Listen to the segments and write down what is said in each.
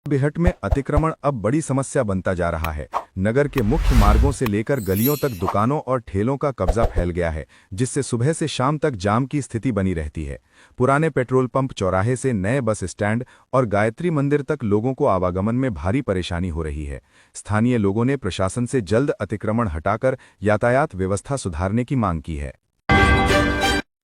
बेहट में अतिक्रमण अब बड़ी समस्या बनता जा रहा है। नगर के मुख्य मार्गों से लेकर गलियों तक दुकानों और ठेलों का कब्जा फैल गया है, जिससे सुबह से शाम तक जाम की स्थिति बनी रहती है। पुराने पेट्रोल पंप चौराहे से नए बस स्टैंड और गायत्री मंदिर तक लोगों को आवागमन में भारी परेशानी हो रही है। स्थानीय लोगों ने प्रशासन से जल्द अतिक्रमण हटाकर यातायात व्यवस्था सुधारने की मांग की है।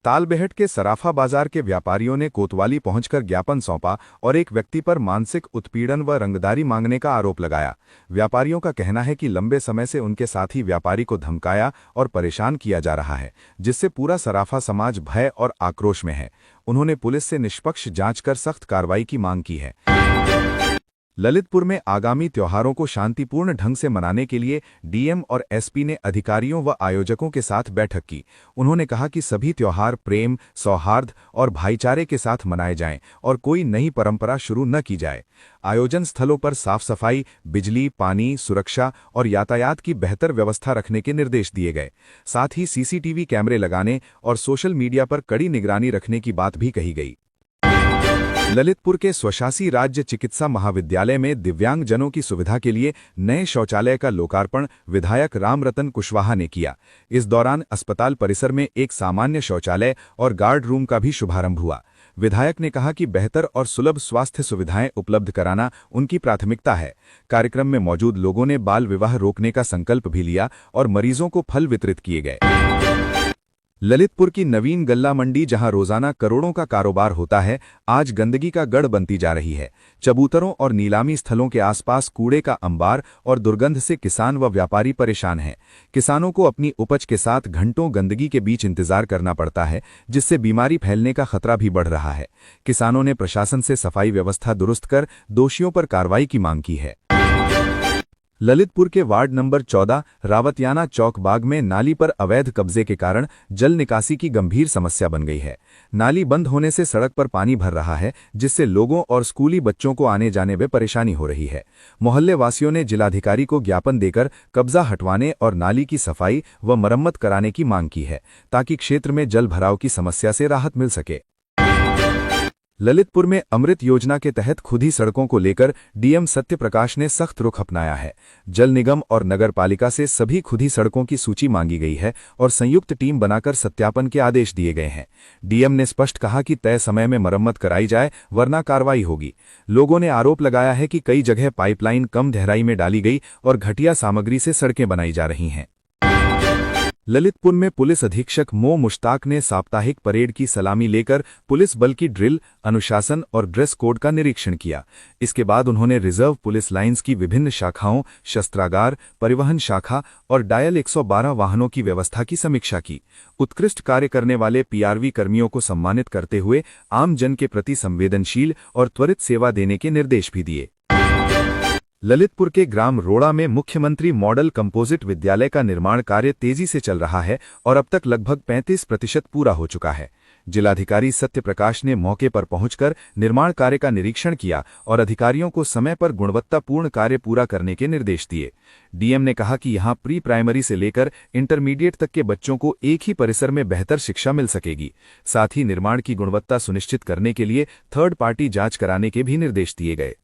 तालबेहट के सराफा बाजार के व्यापारियों ने कोतवाली पहुंचकर ज्ञापन सौंपा और एक व्यक्ति पर मानसिक उत्पीड़न व रंगदारी मांगने का आरोप लगाया। व्यापारियों का कहना है कि लंबे समय से उनके साथी व्यापारी को धमकाया और परेशान किया जा रहा है, जिससे पूरा सराफा समाज भय और आक्रोश में है। उन्होंने पुलिस से निष्पक्ष जांच कर सख्त कार्रवाई की मांग की है। ललितपुर में आगामी त्योहारों को शांतिपूर्ण ढंग से मनाने के लिए डीएम और एसपी ने अधिकारियों व आयोजकों के साथ बैठक की। उन्होंने कहा कि सभी त्योहार प्रेम, सौहार्द और भाईचारे के साथ मनाए जाएं और कोई नई परंपरा शुरू न की जाए। आयोजन स्थलों पर साफ सफाई, बिजली, पानी, सुरक्षा और यातायात की बेहतर व्यवस्था रखने के निर्देश दिए गए। साथ ही सीसीटीवी कैमरे लगाने और सोशल मीडिया पर कड़ी निगरानी रखने की बात भी कही गई। ललितपुर के स्वशासी राज्य चिकित्सा महाविद्यालय में दिव्यांगजनों की सुविधा के लिए नए शौचालय का लोकार्पण विधायक रामरतन कुशवाहा ने किया। इस दौरान अस्पताल परिसर में एक सामान्य शौचालय और गार्ड रूम का भी शुभारंभ हुआ। विधायक ने कहा कि बेहतर और सुलभ स्वास्थ्य सुविधाएं उपलब्ध कराना उनकी प्राथमिकता है। कार्यक्रम में मौजूद लोगों ने बाल विवाह रोकने का संकल्प भी लिया और मरीजों को फल वितरित किए गए। ललितपुर की नवीन गल्ला मंडी, जहां रोजाना करोड़ों का कारोबार होता है, आज गंदगी का गढ़ बनती जा रही है। चबूतरों और नीलामी स्थलों के आसपास कूड़े का अंबार और दुर्गंध से किसान व व्यापारी परेशान हैं। किसानों को अपनी उपज के साथ घंटों गंदगी के बीच इंतजार करना पड़ता है, जिससे बीमारी फैलने का खतरा भी बढ़ रहा है। किसानों ने प्रशासन से सफाई व्यवस्था दुरुस्त कर दोषियों पर कार्रवाई की मांग की है। ललितपुर के वार्ड नंबर 14 रावतियाना चौक बाग में नाली पर अवैध कब्जे के कारण जल निकासी की गंभीर समस्या बन गई है। नाली बंद होने से सड़क पर पानी भर रहा है, जिससे लोगों और स्कूली बच्चों को आने जाने में परेशानी हो रही है। मोहल्ले वासियों ने जिलाधिकारी को ज्ञापन देकर कब्जा हटवाने और नाली की सफाई व मरम्मत कराने की मांग की है, ताकि क्षेत्र में जल भराव की समस्या से राहत मिल सके। ललितपुर में अमृत योजना के तहत खुदी सड़कों को लेकर डीएम सत्यप्रकाश ने सख्त रुख अपनाया है। जल निगम और नगर पालिका से सभी खुदी सड़कों की सूची मांगी गई है और संयुक्त टीम बनाकर सत्यापन के आदेश दिए गए हैं। डीएम ने स्पष्ट कहा कि तय समय में मरम्मत कराई जाए, वरना कार्रवाई होगी। लोगों ने आरोप लगाया है कि कई जगह पाइपलाइन कम गहराई में डाली गई और घटिया सामग्री से सड़कें बनाई जा रही हैं। ललितपुर में पुलिस अधीक्षक मो मुश्ताक ने साप्ताहिक परेड की सलामी लेकर पुलिस बल की ड्रिल, अनुशासन और ड्रेस कोड का निरीक्षण किया। इसके बाद उन्होंने रिजर्व पुलिस लाइंस की विभिन्न शाखाओं, शस्त्रागार, परिवहन शाखा और डायल 112 वाहनों की व्यवस्था की समीक्षा की। उत्कृष्ट कार्य करने वाले पीआरवी कर्मियों को सम्मानित करते हुए आम जन के प्रति संवेदनशील और त्वरित सेवा देने के निर्देश भी दिए। ललितपुर के ग्राम रोड़ा में मुख्यमंत्री मॉडल कंपोजिट विद्यालय का निर्माण कार्य तेजी से चल रहा है और अब तक लगभग 35% पूरा हो चुका है। जिलाधिकारी सत्यप्रकाश ने मौके पर पहुंचकर निर्माण कार्य का निरीक्षण किया और अधिकारियों को समय पर गुणवत्तापूर्ण कार्य पूरा करने के निर्देश दिए। डीएम ने कहा कि यहां प्री प्राइमरी से लेकर इंटरमीडिएट तक के बच्चों को एक ही परिसर में बेहतर शिक्षा मिल सकेगी। साथ ही निर्माण की गुणवत्ता सुनिश्चित करने के लिए थर्ड पार्टी जांच कराने के भी निर्देश दिए गए।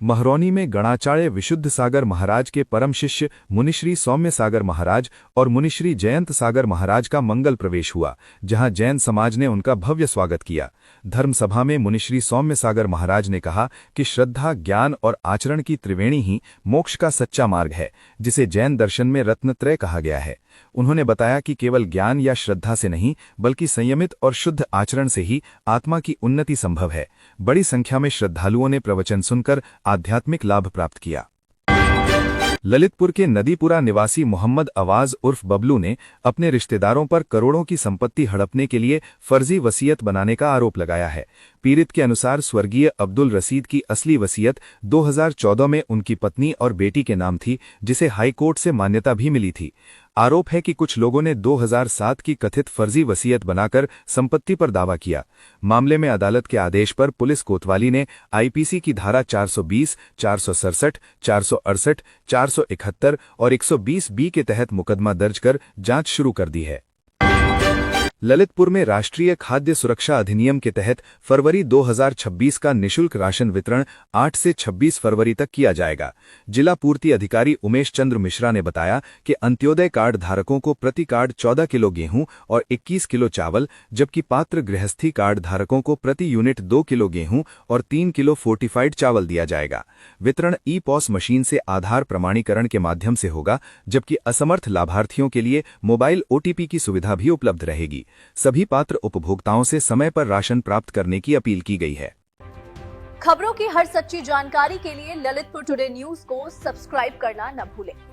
महरौनी में गणाचार्य विशुद्ध सागर महाराज के परम शिष्य मुनिश्री सौम्य सागर महाराज और मुनिश्री जयंत सागर महाराज का मंगल प्रवेश हुआ, जहां जैन समाज ने उनका भव्य स्वागत किया। धर्मसभा में मुनिश्री सौम्य सागर महाराज ने कहा कि श्रद्धा, ज्ञान और आचरण की त्रिवेणी ही मोक्ष का सच्चा मार्ग है, जिसे जैन दर्शन में रत्नत्रय कहा गया है। उन्होंने बताया कि केवल ज्ञान या श्रद्धा से नहीं, बल्कि संयमित और शुद्ध आचरण से ही आत्मा की उन्नति संभव है। बड़ी संख्या में श्रद्धालुओं ने प्रवचन सुनकर आध्यात्मिक लाभ प्राप्त किया। ललितपुर के नदीपुरा निवासी मोहम्मद अवाज उर्फ बबलू ने अपने रिश्तेदारों पर करोड़ों की संपत्ति हड़पने के लिए फर्जी वसीयत बनाने का आरोप लगाया है। पीड़ित के अनुसार स्वर्गीय अब्दुल रसीद की असली वसीयत 2014 में उनकी पत्नी और बेटी के नाम थी, जिसे हाईकोर्ट से मान्यता भी मिली थी। आरोप है कि कुछ लोगों ने 2007 की कथित फर्जी वसीयत बनाकर संपत्ति पर दावा किया। मामले में अदालत के आदेश पर पुलिस कोतवाली ने आईपीसी की धारा 420, 467, 468, 471 और 120 बी के तहत मुकदमा दर्ज कर जांच शुरू कर दी है। ललितपुर में राष्ट्रीय खाद्य सुरक्षा अधिनियम के तहत फरवरी 2026 का निशुल्क राशन वितरण 8 से 26 फरवरी तक किया जाएगा। जिला पूर्ति अधिकारी उमेश चंद्र मिश्रा ने बताया कि अंत्योदय कार्ड धारकों को प्रति कार्ड 14 किलो गेहूं और 21 किलो चावल, जबकि पात्र गृहस्थी कार्ड धारकों को प्रति यूनिट 2 किलो गेहूं और 3 किलो फोर्टिफाइड चावल दिया जाएगा। वितरण ई-पॉस मशीन से आधार प्रमाणीकरण के माध्यम से होगा, जबकि असमर्थ लाभार्थियों के लिए मोबाइल OTP की सुविधा भी उपलब्ध रहेगी। सभी पात्र उपभोक्ताओं से समय पर राशन प्राप्त करने की अपील की गई है। खबरों की हर सच्ची जानकारी के लिए ललितपुर टुडे न्यूज को सब्सक्राइब करना न भूलें।